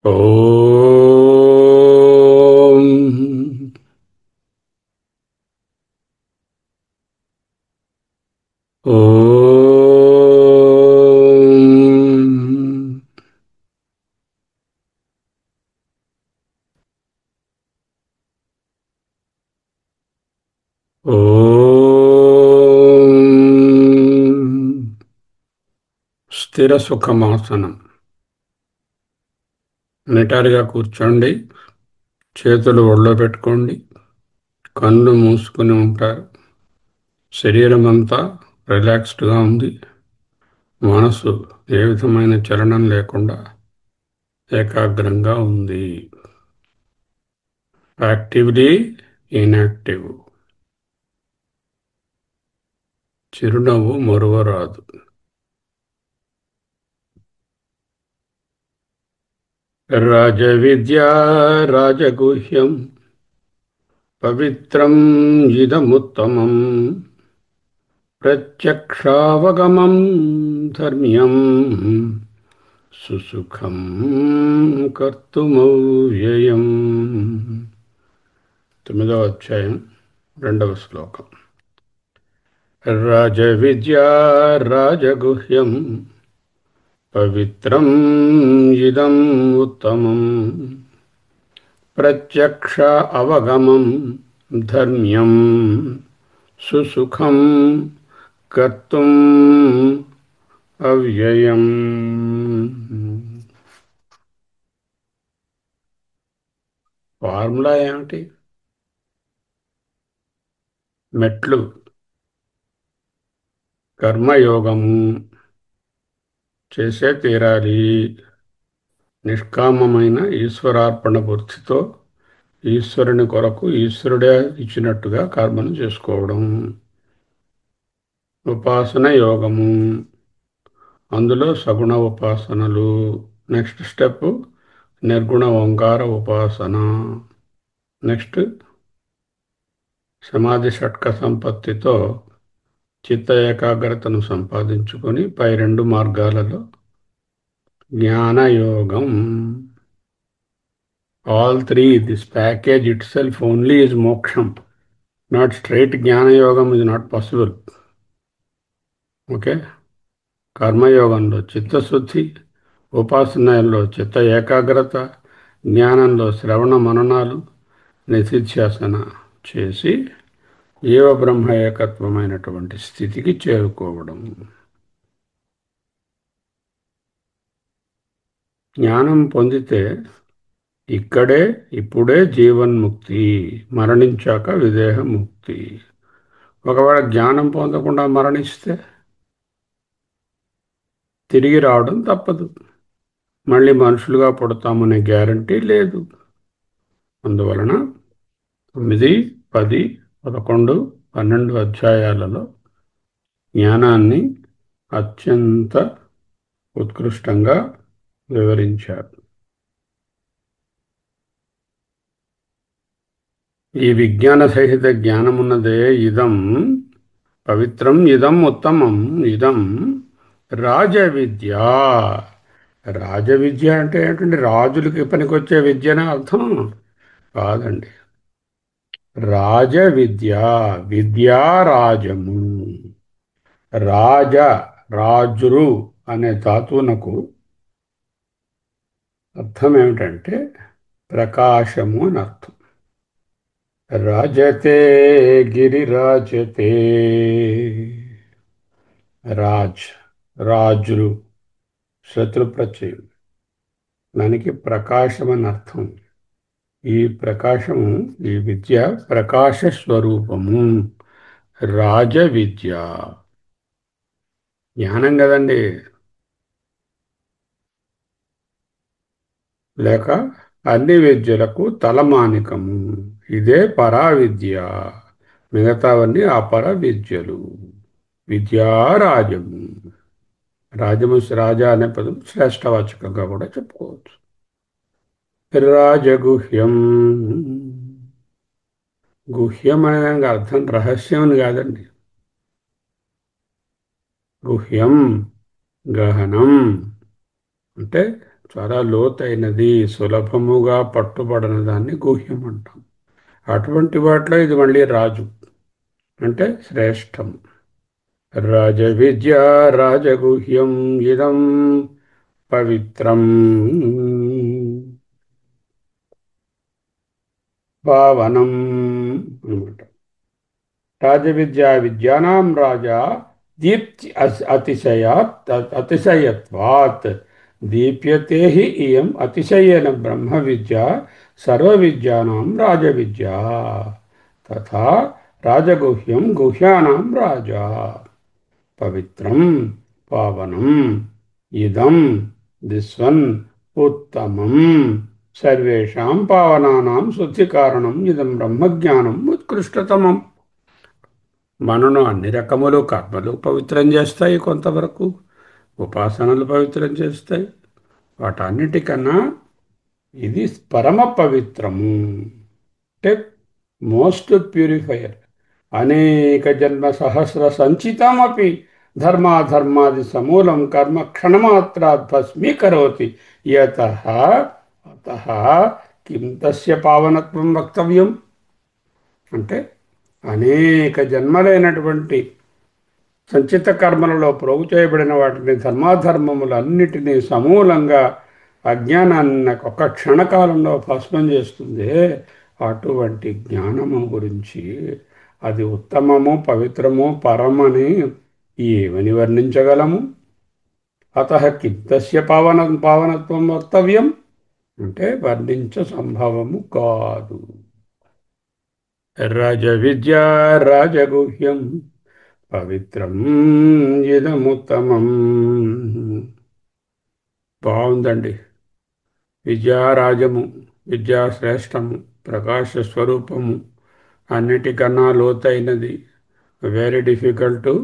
ఓం ఓం ఓం స్థిర సుఖమాసనం. నిటారుగా కూర్చోండి. చేతులు ఒళ్ళో పెట్టుకోండి. కళ్ళు మూసుకుని ఉంటారు. శరీరం అంతా రిలాక్స్డ్గా ఉంది. మనసు ఏ విధమైన చలనం లేకుండా ఏకాగ్రంగా ఉంది. Actively inactive. చిరునవ్వు మరువరాదు. రాజవిద్యా రాజగుహ్యం పవిత్రం ఇదముత్తమం ప్రత్యక్షావగమం ధర్మ్యం సుసుఖం కర్తుమవ్యయం. 9వ అధ్యాయం 2వ శ్లోకం. రాజవిద్యా రాజగుహ్యం పవిత్రం ఇదం ఉత్తమం ప్రత్యక్ష అవగమం ధర్మ్యం సుసుఖం కర్తుం అవ్యయం. ఫార్ములా ఏమిటి? మెట్లు. కర్మయోగము చేసే తీరాలి. నిష్కామమైన ఈశ్వరార్పణ బుద్ధితో ఈశ్వరుని కొరకు ఈశ్వరుడే ఇచ్చినట్టుగా కర్మను చేసుకోవడం. ఉపాసన యోగము, అందులో సగుణ ఉపాసనలు. నెక్స్ట్ స్టెప్ నిర్గుణ ఓంకార ఉపాసన. నెక్స్ట్ సమాధి షట్క సంపత్తితో చిత్త ఏకాగ్రతను సంపాదించుకొని పై రెండు మార్గాలలో జ్ఞానయోగం. All three, this package itself only is మోక్షం. నాట్ స్ట్రైట్ జ్ఞానయోగం ఇస్ నాట్ పాసిబుల్. ఓకే. కర్మయోగంలో చిత్తశుద్ధి, ఉపాసనలో చిత్త ఏకాగ్రత, జ్ఞానంలో శ్రవణ మననాలు, నిధిధ్యాసన చేసి జీవ బ్రహ్మ ఏకత్వమైనటువంటి స్థితికి చేరుకోవడం. జ్ఞానం పొందితే ఇక్కడే ఇప్పుడే జీవన్ముక్తి, మరణించాక విదేహముక్తి. ఒకవేళ జ్ఞానం పొందకుండా మరణిస్తే తిరిగి రావడం తప్పదు. మళ్ళీ మనుషులుగా పుడతామనే గ్యారంటీ లేదు. అందువలన 9, 10, 11, 12 అధ్యాయాలలో జ్ఞానాన్ని అత్యంత ఉత్కృష్టంగా వివరించారు. ఈ విజ్ఞాన సహిత జ్ఞానమున్నదే ఇదం పవిత్రం, ఇదం ఉత్తమం, ఇదం రాజవిద్య. రాజవిద్య అంటే ఏంటంటే రాజులకి పనికొచ్చే విద్యనే అర్థం కాదండి. రాజవిద్య, విద్యారాజము. రాజ, రాజురు అనే ధాతువునకు అర్థం ఏమిటంటే ప్రకాశము అని అర్థం. రాజతే గిరిరాజతే. రాజ్, రాజులు, శత్రు ప్రత్యయం. దానికి ప్రకాశం అని అర్థం. ఈ ప్రకాశము, ఈ విద్య ప్రకాశ స్వరూపము. రాజ విద్య జ్ఞానం కదండి. లేక అన్ని విద్యలకు తలమానికము. ఇదే పరావిద్య. మిగతావన్నీ అపర విద్యలు. విద్యారాజము. రాజము, రాజ అనే పదం శ్రేష్టవాచకంగా కూడా చెప్పుకోవచ్చు. రాజగుహ్యం. గుహ్యం అనే దానికి అర్థం రహస్యం అని కాదండి. గుహ్యం, గహనం అంటే చాలా లోతైనది, సులభముగా పట్టుబడిన దాన్ని గుహ్యం అంటాం. అటువంటి వాటిలో ఇది మళ్ళీ రాజు అంటే శ్రేష్టం. రాజ విద్య రాజగుహ్యం ఇదం పవిత్రం పావనం అన్నమాట. రాజవిద్యా విద్యానాం రాజా దీప్తి అతిశయత్వాత్ దీప్యతే హి ఇయం అతిశయేన బ్రహ్మ విద్య సర్వవిద్యానాం రాజవిద్యా తథా రాజగుహ్యం గుహ్యానాం రాజా పవిత్రం పావనం ఇదం దిస్ వన్ ఉత్తమం సర్వేషాం పావనానాం శుద్ధికారణం ఇదం బ్రహ్మజ్ఞానం ఉత్కృష్టతమం. మనను అన్ని రకములు కర్మలు పవిత్రం చేస్తాయి, కొంతవరకు ఉపాసనలు పవిత్రం చేస్తాయి. వాటన్నిటికన్నా ఇది పరమ పవిత్రము అంటే మోస్ట్ ప్యూరిఫైయర్. అనేక జన్మ సహస్ర సంచితమపి ధర్మాధర్మాది సమూలం కర్మ క్షణమాత్రాత్ భస్మీకరోతి యతః అతః కిం తస్య పావనత్వం వక్తవ్యం అంటే అనేక జన్మలైనటువంటి సంచిత కర్మలలో ప్రోగు చేయబడిన వాటిని ధర్మాధర్మములన్నిటినీ సమూలంగా అజ్ఞానాన్ని ఒక క్షణకాలంలో భస్మం చేస్తుంది. అటువంటి జ్ఞానము గురించి అది ఉత్తమము, పవిత్రము, పరమని ఏమని వర్ణించగలము? అతః కిత్తస్య పావనత్వం వక్తవ్యం అంటే వర్ణించ సంభవము కాదు. రాజవిద్యా రాజగుహ్యం పవిత్రం ఇదముత్తమం. బాగుందండి. విద్యారాజము, విద్యాశ్రేష్టము, ప్రకాశ స్వరూపము, అన్నిటికన్నా లోతైనది. Very difficult to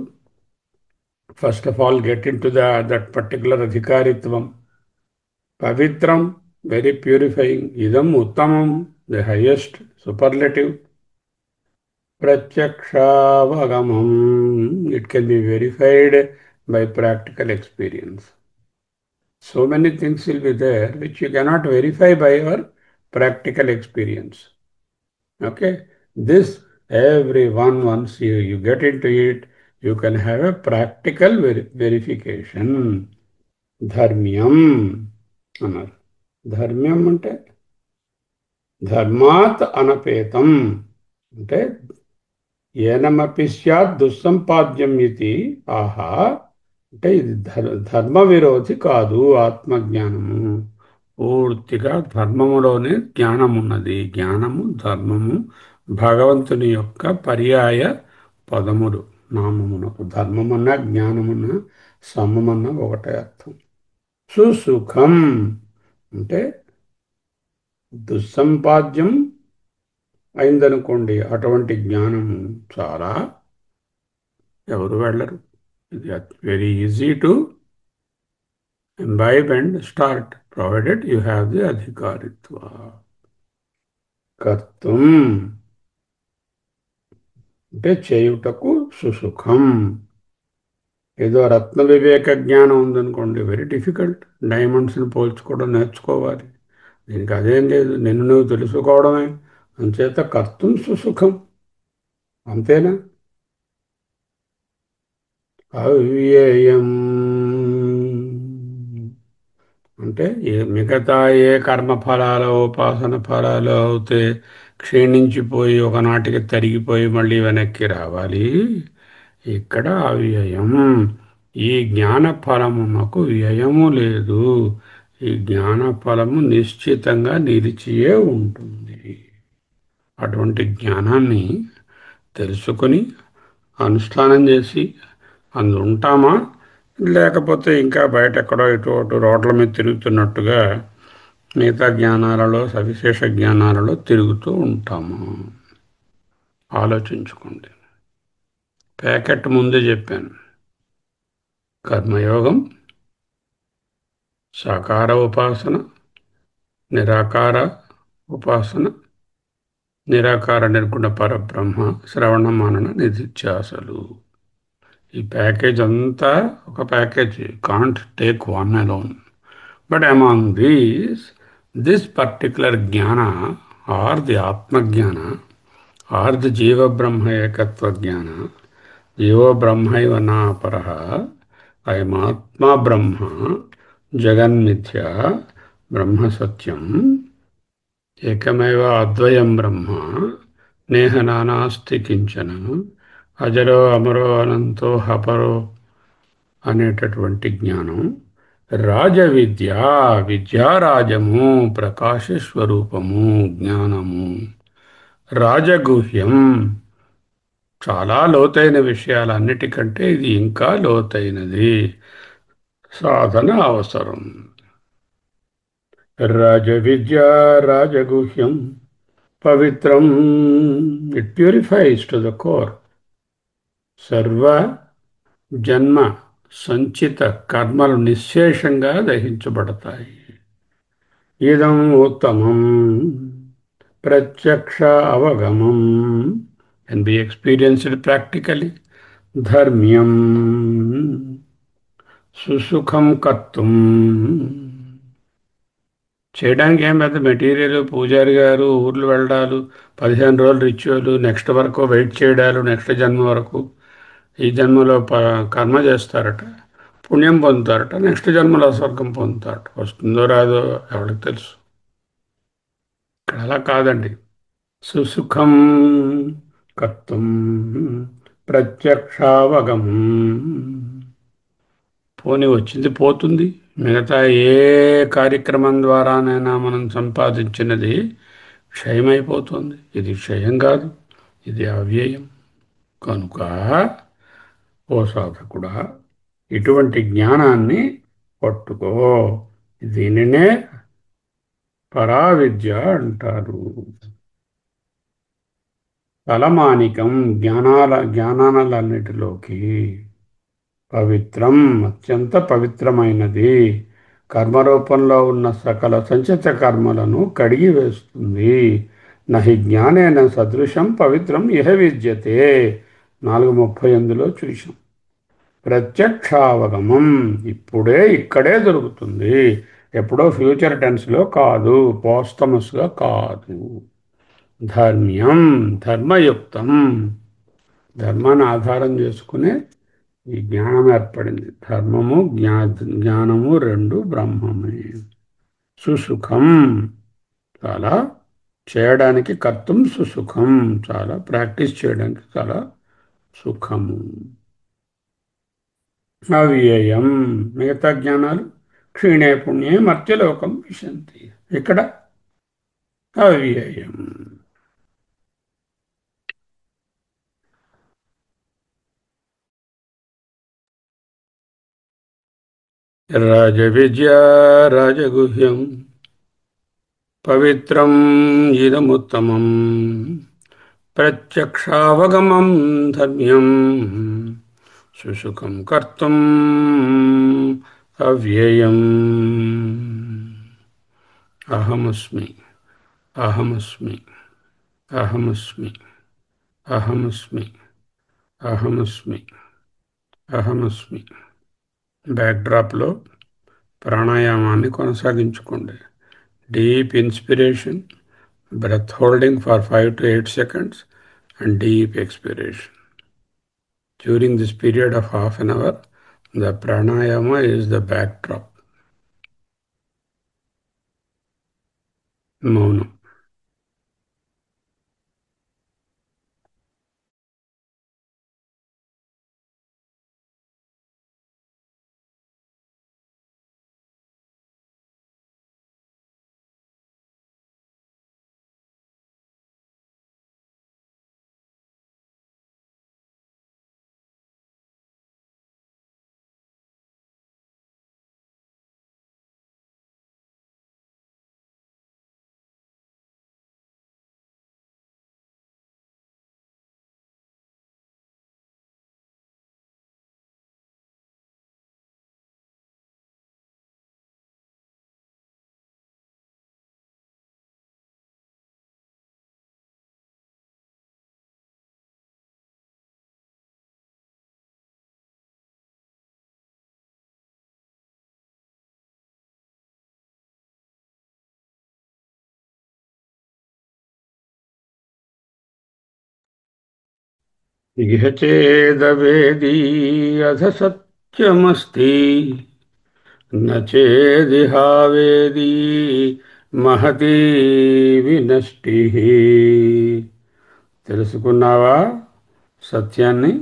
first of all get into that particular అధికారిత్వం. పవిత్రం, వెరీ ప్యూరిఫైయింగ్. ఇదం ఉత్తమం, ది హైయెస్ట్ సూపర్లేటివ్. ప్రత్యక్షావగమం, it can be verified by practical experience. So many things will be there which you cannot verify by your practical experience. Okay, this everyone once you get into it, you can have a practical verification. ధర్మ్యం అన్నారు. ధర్మ్యం అంటే ధర్మాత్ అనపేతం అంటే ఏనమపి స్యాత్ దుస్సంపాద్యం ఇది ఆహా అంటే ఇది ధర్మ విరోధి కాదు. ఆత్మజ్ఞానము పూర్తిగా ధర్మములోనే జ్ఞానం ఉన్నది. జ్ఞానము, ధర్మము భగవంతుని యొక్క పర్యాయ పదములు. నామమునకు ధర్మమన్నా జ్ఞానమన్నా సమమన్నా ఒకటే అర్థం. సుసుఖం అంటే దుస్సంపాద్యం అయిందనుకోండి, అటువంటి జ్ఞానము చాలా ఎవరు వెళ్ళరు. ఇది very easy to imbibe and start, provided you have the adhikaritva. కర్తం అంటే చేయుటకు సుసుఖం. ఏదో రత్న వివేక జ్ఞానం ఉందనుకోండి, వెరీ డిఫికల్ట్. డైమండ్స్ని పోల్చుకోవడం నేర్చుకోవాలి. దీనికి అదేం లేదు, నిన్ను నువ్వు తెలుసుకోవడమే. అంచేత కర్తం సుసుఖం, అంతేనా? అవ్యయం అంటే మిగతా ఏ కర్మఫలాలు, ఉపాసన ఫలాలు అవుతే క్షీణించిపోయి ఒకనాటికి తరిగిపోయి మళ్ళీ వెనక్కి రావాలి. ఇక్కడ అవ్యయం. ఈ జ్ఞాన ఫలమునకు వ్యయము లేదు. ఈ జ్ఞాన ఫలము నిశ్చితంగా నిలిచియే ఉంటుంది. అటువంటి జ్ఞానాన్ని తెలుసుకొని అనుష్ఠానం చేసి అందు ఉంటామా, లేకపోతే ఇంకా బయట ఎక్కడో ఇటు అటు రోడ్ల మీద తిరుగుతున్నట్టుగా మిగతా జ్ఞానాలలో, సవిశేష జ్ఞానాలలో తిరుగుతూ ఉంటాము? ఆలోచించుకోండి. ప్యాకెట్ ముందే చెప్పాను. కర్మయోగం, సాకార ఉపాసన, నిరాకార ఉపాసన, నిరాకార నిర్గుణ పరబ్రహ్మ, శ్రవణ మనన నిధిధ్యాసలు. ఈ ప్యాకేజ్ అంతా ఒక package. Can't take one alone. But among these, this particular jnana or the Atma jnana or the Jiva Brahma Ekatva jnana, Jiva Brahmaiva na paraha, I am Atma Brahma, Jagan Mithya, Brahma Satyam, Ekameva Advayam Brahma, Neha Nanasti Kinchana, Ajaro Amaro Ananto Haparo అనేటటువంటి జ్ఞానం రాజవిద్య విద్యారాజము ప్రకాశ స్వరూపము జ్ఞానము రాజగుహ్యం చాలా లోతైన విషయాలన్నిటికంటే ఇది ఇంకా లోతైనది సాధన అవసరం రాజవిద్య రాజగుహ్యం పవిత్రం it purifies to the core సర్వ జన్మ సంచిత కర్మలు నిశ్శేషంగా దహించబడతాయి ఇదం ఉత్తమం ప్రత్యక్ష అవగమం కెన్ బి ఎక్స్పీరియన్స్డ్ ప్రాక్టికలీ ధర్మ్యం సుసుఖం కర్తుం చేయడానికి ఏం పెద్ద మెటీరియల్ పూజారి గారు ఊర్లు వెళ్ళడాలు 15 రోజులు రిచువల్ నెక్స్ట్ వరకు వెయిట్ చేయడాలు నెక్స్ట్ జన్మ వరకు ఈ జన్మలో కర్మ చేస్తారట పుణ్యం పొందుతారట నెక్స్ట్ జన్మలో స్వర్గం పొందుతారట వస్తుందో రాదో ఎవరికి తెలుసు ఇక్కడ అలా కాదండి సుసుఖం కర్తుం ప్రత్యక్షావగమం పోనీ వచ్చింది పోతుంది మిగతా ఏ కార్యక్రమం ద్వారానైనా మనం సంపాదించినది క్షయమైపోతుంది ఇది క్షయం కాదు ఇది అవ్యయం కనుక ఓ సాధకుడా ఇటువంటి జ్ఞానాన్ని పట్టుకో దీనినే పరావిద్య అంటారు తలమానికం జ్ఞానాలన్నిటిలోకి పవిత్రం అత్యంత పవిత్రమైనది కర్మరూపంలో ఉన్న సకల సంచిత కర్మలను కడిగి వేస్తుంది నహి జ్ఞానేన సదృశం పవిత్రం ఇహ విద్యతే 4:38లో చూశాం ప్రత్యక్షావగమం ఇప్పుడే ఇక్కడే దొరుకుతుంది ఎప్పుడో ఫ్యూచర్ టెన్స్లో కాదు పోస్టమస్గా కాదు ధర్మ్యం ధర్మయుక్తం ధర్మాన్ని ఆధారం చేసుకునే ఈ జ్ఞానం ఏర్పడింది ధర్మము జ్ఞానము రెండు బ్రహ్మమే సుసుఖం చాలా చేయడానికి కర్తం సుసుఖం చాలా ప్రాక్టీస్ చేయడానికి చాలా సుఖము అవ్యయం మిగతా జ్ఞానాలు క్షీణే పుణ్యే మర్త్యలోకం విశంతి ఇక్కడ అవ్యయం రాజవిద్యా రాజగుహ్యం పవిత్రం ఇదముత్తమం ప్రత్యక్షావగమం ధర్మ్యం సుసుఖం కర్తుం అవ్యయం అహమస్మి అహమస్మి అహమస్మి అహమస్మి అహమస్మి అహమస్మి బ్యాక్డ్రాప్లో ప్రాణాయామాన్ని కొనసాగించుకోండి deep inspiration breath holding for 5 to 8 seconds and deep expiration. During this period of half an hour, the pranayama is the backdrop. Maunam. ఇహ చేదవేదీ అధ సత్యమస్తి నేదిహావేదీ మహతీ వినష్టి. తెలుసుకున్నావా సత్యాన్ని?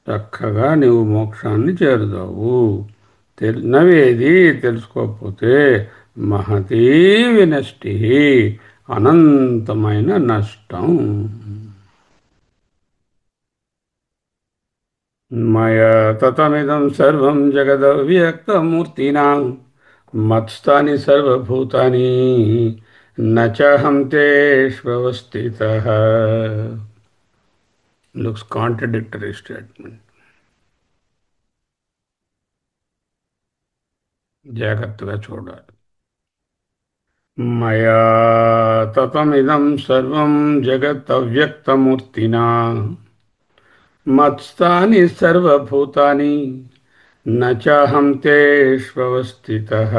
చక్కగా నీవు మోక్షాన్ని చేరుదావు. నవేది తెలుసుకోకపోతే మహతీ వినష్టి, అనంతమైన నష్టం. మయా తతమిదం సర్వం జగదవ్యక్తమూర్తినా మత్స్థాని సర్వభూతాని నచహం తేష్వస్థితః. Looks contradictory statement. జాగ్రత్తగా చూడాలి. మయా తతమిదం సర్వం జగదవ్యక్తమూర్తినా మత్స్థాని సర్వభూతాని నచహం తేష్వస్థితః.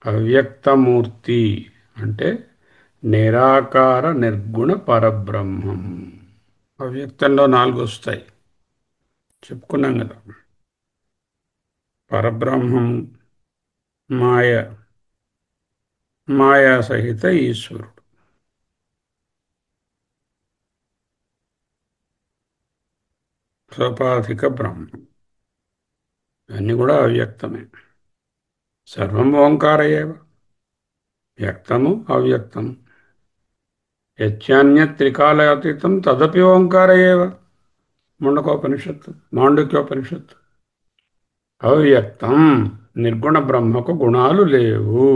అవ్యక్తమూర్తి అంటే నిరాకార నిర్గుణ పరబ్రహ్మం. అవ్యక్తంలో నాలుగు వస్తాయి, చెప్పుకున్నాం కదా. పరబ్రహ్మం, మాయ, మాయా సహిత ఈశ్వరుడు, సోపాధిక బ్రహ్మం. ఇవన్నీ కూడా అవ్యక్తమే. సర్వం ఓంకార ఏవ, వ్యక్తము అవ్యక్తము. యచ్చాన్యత్ త్రికాలాతీతం తదపి ఓంకార ఏవ. ముండకోపనిషత్తు, మాండుక్యోపనిషత్తు. అవ్యక్తం, నిర్గుణ బ్రహ్మకు గుణాలు లేవు.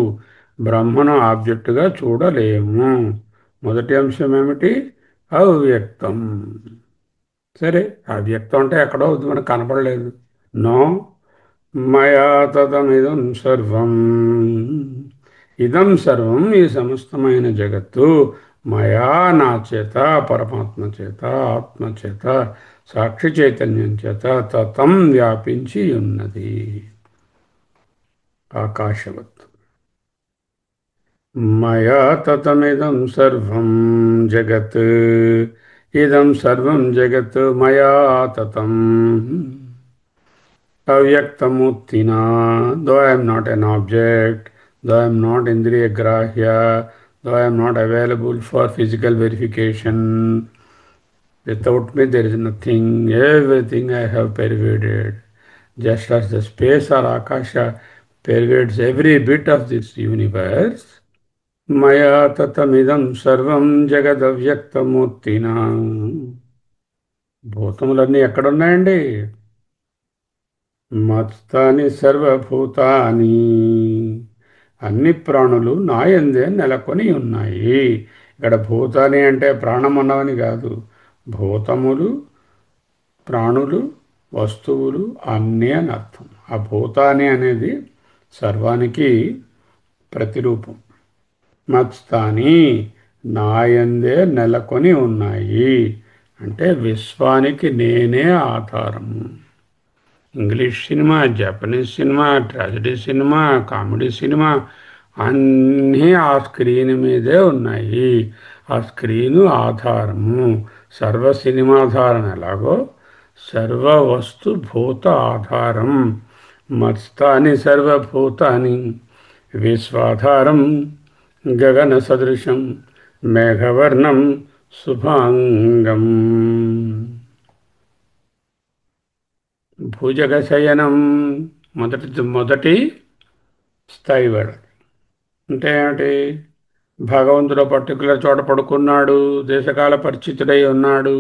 బ్రహ్మను ఆబ్జెక్టుగా చూడలేము. మొదటి అంశం ఏమిటి? అవ్యక్తం. సరే, అవ్యక్తం అంటే ఎక్కడో ఉంది, మనకు కనపడలేదు. నో, మయా తదమిదం సర్వం. ఇదం సర్వం, ఈ సమస్తమైన జగత్తు, మయా నా చేత, పరమాత్మ చేత, ఆత్మ చేత, సాక్షి చైతన్యం చేత తతం వ్యాపించి ఉన్నది. ఆకాశవత్. మయా తతమిదం సర్వం జగత్. ఇదం సర్వం జగత్ మయా తతం అవ్యక్తమూర్తినా. Though I'm not an object, though I'm not ఇంద్రియ గ్రాహ్య, though I'm not available for physical verification. Without me, there is nothing. Everything I have pervaded. Just as the space or akasha pervades every bit of this universe, maya tatamidam sarvam జగదవ్యక్తమూర్తినా. భూతములన్నీ ఎక్కడున్నాయండి? మత్తాని సర్వభూతాని. అన్ని ప్రాణులు నాయందే నెలకొని ఉన్నాయి. ఇక్కడ భూతాని అంటే ప్రాణం అన్నవని కాదు. భూతములు, ప్రాణులు, వస్తువులు అన్నీ అని అర్థం. ఆ భూతాని అనేది సర్వానికి ప్రతిరూపం. మత్స్థాని, నాయందే నెలకొని ఉన్నాయి అంటే విశ్వానికి నేనే ఆధారము. English cinema, Japanese cinema, tragedy cinema, comedy cinema అన్నీ ఆ స్క్రీన్ మీదే ఉన్నాయి. ఆ స్క్రీను ఆధారము. సర్వ సినిమాధారం ఎలాగో సర్వ వస్తు భూత ఆధారం. మత్స్థాని సర్వభూతాని విశ్వాధారం గగన సదృశం మేఘవర్ణం శుభాంగం. భుజగశయనం మొదటి స్థాయి వాడు. అంటే ఏమిటి? భగవంతుడు పర్టికులర్ చోట పడుకున్నాడు, దేశకాల పరిచితుడై ఉన్నాడు,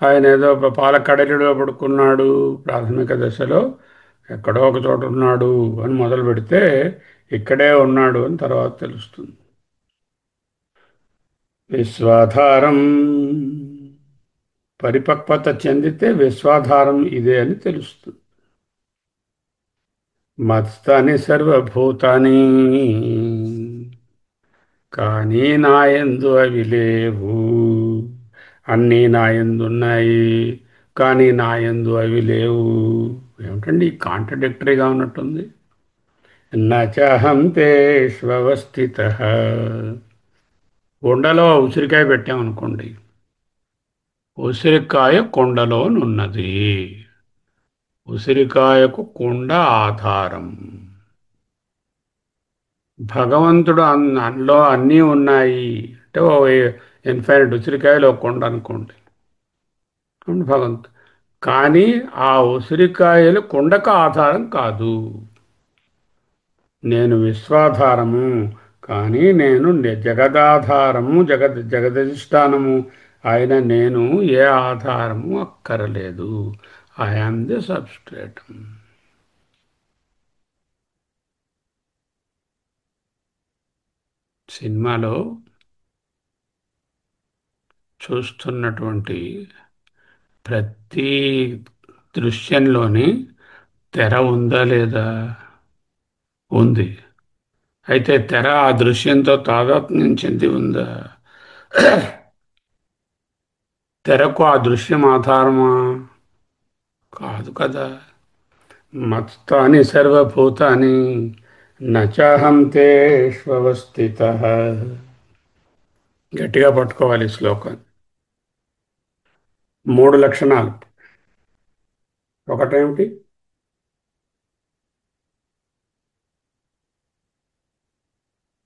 ఆయన ఏదో పాలకడలిలో పడుకున్నాడు. ప్రాథమిక దశలో ఎక్కడో ఒక చోట ఉన్నాడు అని మొదలు పెడితే ఇక్కడే ఉన్నాడు అని తర్వాత తెలుస్తుంది. విశ్వాధారం, పరిపక్వత చెందితే విశ్వాధారం ఇదే అని తెలుస్తుంది. మత్స్థాని సర్వభూతాని, కానీ నాయందు అవి లేవు. అన్నీ నాయందున్నాయి కానీ నాయందు అవి లేవు. ఏమిటండి కాంట్రడిక్టరీగా ఉన్నట్టుంది. నచహం తేష్వస్థితః. కుండలో ఉసిరికాయ పెట్టామనుకోండి. ఉసిరికాయ కుండలోనున్నది. ఉసిరికాయకు కుండ ఆధారం. భగవంతుడు అందులో అన్నీ ఉన్నాయి అంటే ఓ ఇన్ఫైనైట్ ఉసిరికాయలు ఒక కుండ అనుకోండి. అవును భగవంతుడు. కానీ ఆ ఉసిరికాయలు కుండకు ఆధారం కాదు. నేను విశ్వాధారము, కానీ నేను జగదాధారము, జగదధిష్టానము అయిన నేను ఏ ఆధారము అక్కరలేదు. I am the substrate. సినిమాలో చూస్తున్నటువంటి ప్రతి దృశ్యంలోని తెర ఉందా లేదా? ఉంది. అయితే తెర ఆ దృశ్యంతో తాదాత్మ్యం చెంది ఉందా? తెరకు ఆ దృశ్యం ఆధారమా? కాదు కదా. మత్తాని సర్వభూతాని నచాహం తేష్వస్థితః. గట్టిగా పట్టుకోవాలి ఈ శ్లోకం. మూడు లక్షణాలు. ఒకటేమిటి?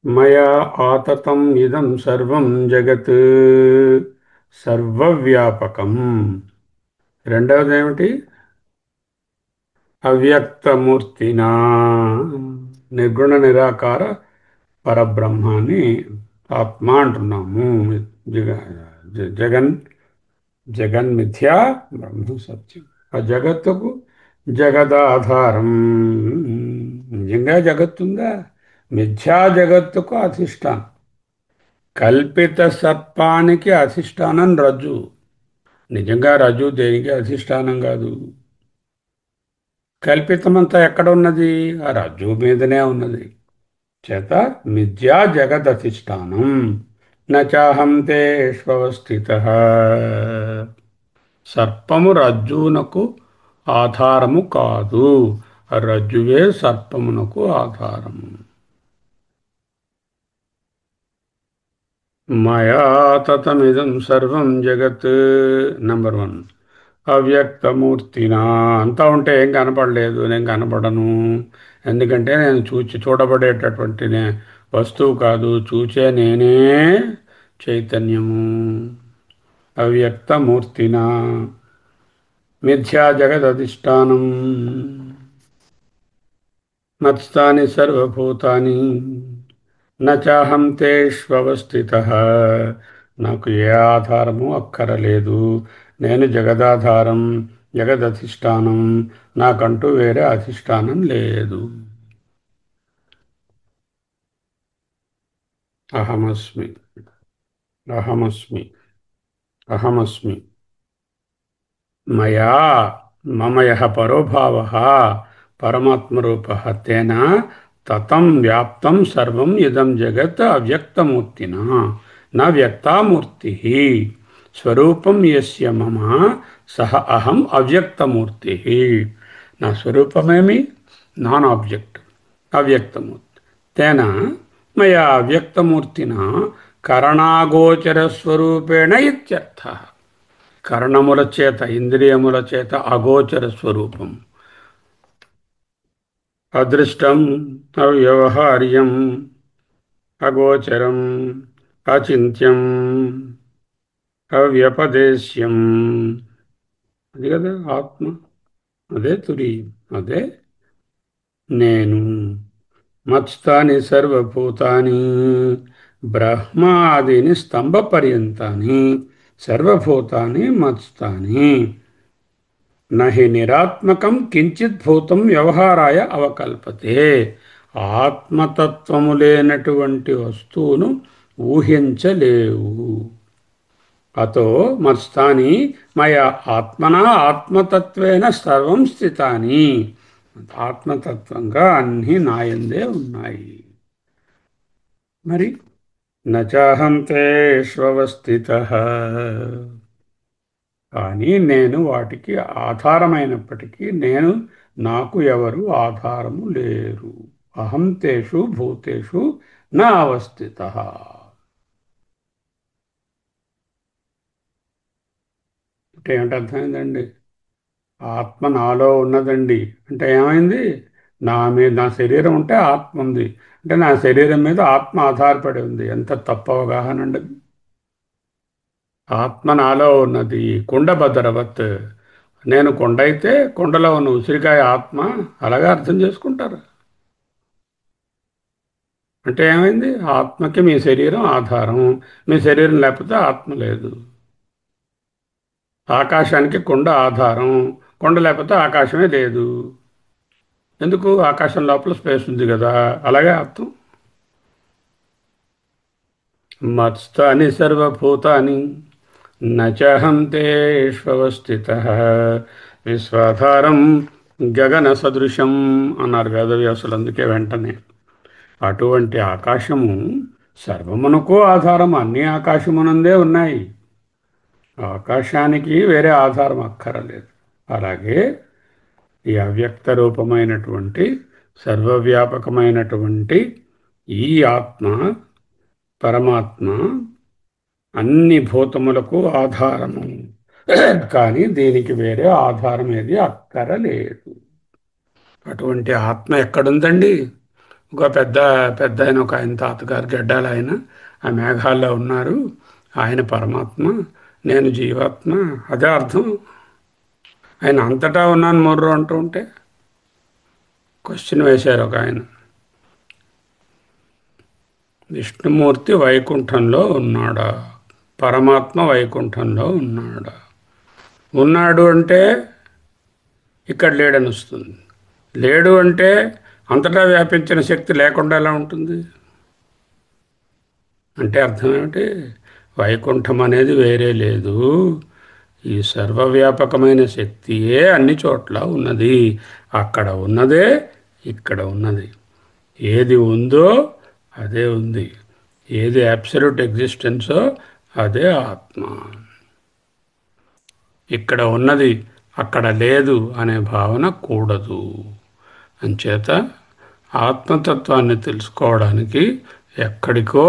మయా ఆతతం ఇదం సర్వం జగత్ సర్వవ్యాపకం. రెండవదేమిటి? అవ్యక్తమూర్తినా నిర్గుణ నిరాకార పరబ్రహ్మాన్ని ఆత్మ అంటున్నాము. జగ జగన్ జగన్మిథ్యా బ్రహ్మ సత్యం. ఆ జగత్తుకు జగదాధారం. నిజంగా జగత్తుందా? మిథ్యా జగత్తుకు అధిష్టానం. కల్పిత సర్పానికి అధిష్టానం రజ్జు. నిజంగా రజ్జు దేనికి అధిష్టానం కాదు. కల్పితమంతా ఎక్కడ ఉన్నది? ఆ రజ్జు మీదనే ఉన్నది. చేత మిథ్యా జగదధిష్టానం నచాహం తేష్వస్థిత. సర్పము రజ్జువునకు ఆధారము కాదు. రజ్జువే సర్పమునకు ఆధారము. మయా తతమిదం సర్వం జగత్. Number one. అవ్యక్తమూర్తినా. అంతా ఉంటే ఏం కనపడలేదు, నేను కనపడను. ఎందుకంటే నేను చూడబడేటటువంటి వస్తువు కాదు, చూచే నేనే చైతన్యము. అవ్యక్తమూర్తినా మిథ్యా జగదధిష్టానం మత్స్థాని సర్వభూతాని నచాహం తేష్వస్థితః. నాకు ఏ ఆధారము అక్కరలేదు. నేను జగదాధారం, జగదధిష్టానం. నాకంటూ వేరే అధిష్టానం లేదు. అహమస్మి, అహమస్మి, అహమస్మి. మయా మమ యః పరోభావః పరమాత్మరూపः తేన తతం వ్యాప్తం సర్వం ఇదం జగత్ అవ్యక్తమూర్తినా న వ్యక్తామూర్తిః. స్వరూపం యస్య మమ సహ అహం అవ్యక్తమూర్తిః. నా స్వరూపమేమి? Non object, అవ్యక్తమూర్తి. తేన మయా అవ్యక్తమూర్తినా కరణాగోచర స్వరూపేణ ఇత్యర్థః. కరణముల చేత, ఇంద్రియముల చేత అగోచర స్వరూపం. అదృష్టం, అవ్యవహార్యం, అగోచరం, అచింత్యం, అవ్యపదేశ్యం. అది కదా ఆత్మ. అదే తురీయం. అదే నేను. మత్స్థాని సర్వభూతాని బ్రహ్మాదిని స్తంభ పర్యంతాని సర్వభూతాని మత్స్థాని. నహి నిరాత్మకం కించిత్ భూతం వ్యవహారాయ అవకల్పతే. ఆత్మతత్వము లేనటువంటి వస్తువును ఊహించలేవు. అతో మత్స్థాని మయ ఆత్మనా ఆత్మతత్వేన సర్వం స్థితాని. ఆత్మతత్వంగా అన్నీ నాయందే ఉన్నాయి. మరి నచాహం తేష్వస్థితః. కానీ నేను వాటికి ఆధారమైనప్పటికీ నాకు ఎవరు ఆధారము లేరు. అహం తేషు భూతేషు నా అవస్థితః. అంటే ఏమిటి అర్థమైందండి? ఆత్మ నాలో ఉన్నదండి అంటే ఏమైంది? నా శరీరం ఉంటే ఆత్మ ఉంది. అంటే నా శరీరం మీద ఆత్మ ఆధారపడి ఉంది. ఎంత తప్పు అవగాహన అండి! ఆత్మ నాలో ఉన్నది. కుండ భద్రవత్. నేను కొండ అయితే కొండలో ఉన్న ఉసిరికాయ ఆత్మ. అలాగే అర్థం చేసుకుంటారు. అంటే ఏమైంది? ఆత్మకి మీ శరీరం ఆధారం. మీ శరీరం లేకపోతే ఆత్మ లేదు. ఆకాశానికి కొండ ఆధారం. కొండ లేకపోతే ఆకాశమే లేదు. ఎందుకు? ఆకాశం లోపల స్పేస్ ఉంది కదా. అలాగే అర్థం. మత్స్థాని సర్వభూతాని నచహం తేష్వస్థిత విశ్వాధారం గగన సదృశం అన్నారు వేదవ్యాసులు. అందుకే వెంటనే అటువంటి ఆకాశము సర్వమునకు ఆధారం. అన్ని ఆకాశమునందే ఉన్నాయి. ఆకాశానికి వేరే ఆధారం అక్కరలేదు. అలాగే ఈ అవ్యక్త రూపమైనటువంటి సర్వవ్యాపకమైనటువంటి ఈ ఆత్మ పరమాత్మ అన్ని భూతములకు ఆధారము. కానీ దీనికి వేరే ఆధారం ఏది అక్కరలేదు. అటువంటి ఆత్మ ఎక్కడుందండి? ఒక పెద్ద పెద్ద ఆయన, ఒక ఆయన తాతగారు గడ్డాలు ఆయన, ఆ మేఘాల్లో ఉన్నారు. ఆయన పరమాత్మ, నేను జీవాత్మ. అదే అర్థం. ఆయన అంతటా ఉన్నాను మొర్రు అంటూ ఉంటే క్వశ్చన్ వేశారు ఒక ఆయన. విష్ణుమూర్తి వైకుంఠంలో ఉన్నాడా? పరమాత్మ వైకుంఠంలో ఉన్నాడా? ఉన్నాడు అంటే ఇక్కడ లేడని వస్తుంది. లేడు అంటే అంతటా వ్యాపించిన శక్తి లేకుండా ఎలా ఉంటుంది? అంటే అర్థం ఏమిటి? వైకుంఠం అనేది వేరే లేదు. ఈ సర్వవ్యాపకమైన శక్తియే అన్ని చోట్ల ఉన్నది. అక్కడ ఉన్నదే ఇక్కడ ఉన్నది. ఏది ఉందో అదే ఉంది. ఏది అబ్సల్యూట్ ఎగ్జిస్టెన్సో అదే ఆత్మ. ఇక్కడ ఉన్నది అక్కడ లేదు అనే భావన కూడదు. అంచేత ఆత్మతత్వాన్ని తెలుసుకోవడానికి ఎక్కడికో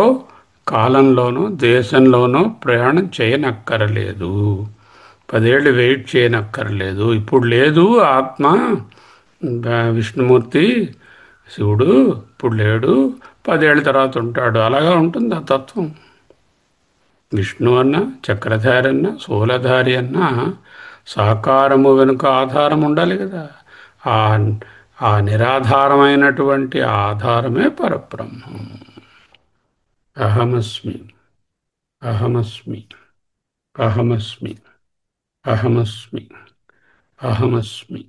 కాలంలోనో దేశంలోనో ప్రయాణం చేయనక్కరలేదు. 10 ఏళ్ళు వెయిట్ చేయనక్కర్లేదు. ఇప్పుడు లేదు ఆత్మ. విష్ణుమూర్తి శివుడు ఇప్పుడు లేడు, 10 ఏళ్ళ తర్వాత ఉంటాడు. అలాగా ఉంటుంది ఆ తత్వం. విష్ణు అన్న, చక్రధారి అన్న, శూలధారి అన్న సాకారము వెనుక ఆధారం ఉండాలి కదా. ఆ ఆ నిరాధారమైనటువంటి ఆధారమే పరబ్రహ్మం. అహమస్మి, అహమస్మి, అహమస్మి, అహమస్మి, అహమస్మి,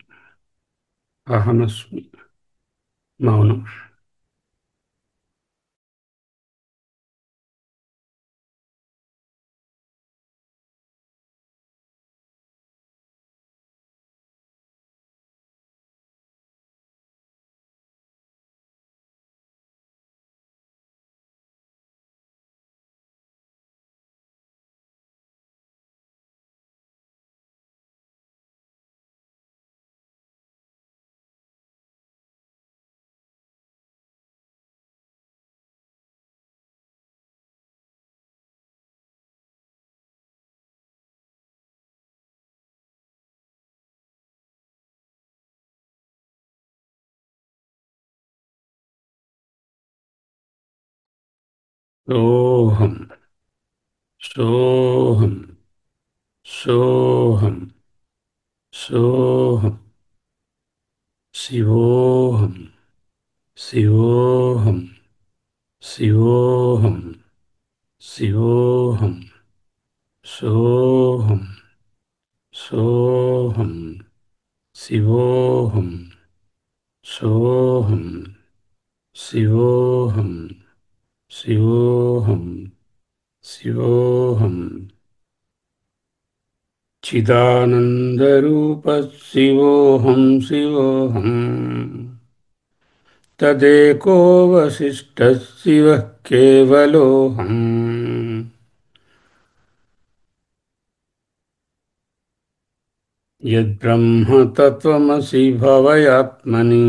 అహమస్మి. మౌనం. సోహం, సోహం, సోహం, సోహం. శివోహం, శివోహం, శివోహం, శివోహం, సోహం, సోహం, శివోహం, సోహం, శివోహం, శివోహం, శివోహం. చిదానందరూప శివోహం, శివోహం. తదేకోవశిష్టः శివः కేవలోహం. యద్బ్రహ్మతత్వమసి భవయాత్మని.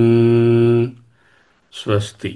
స్వస్తి.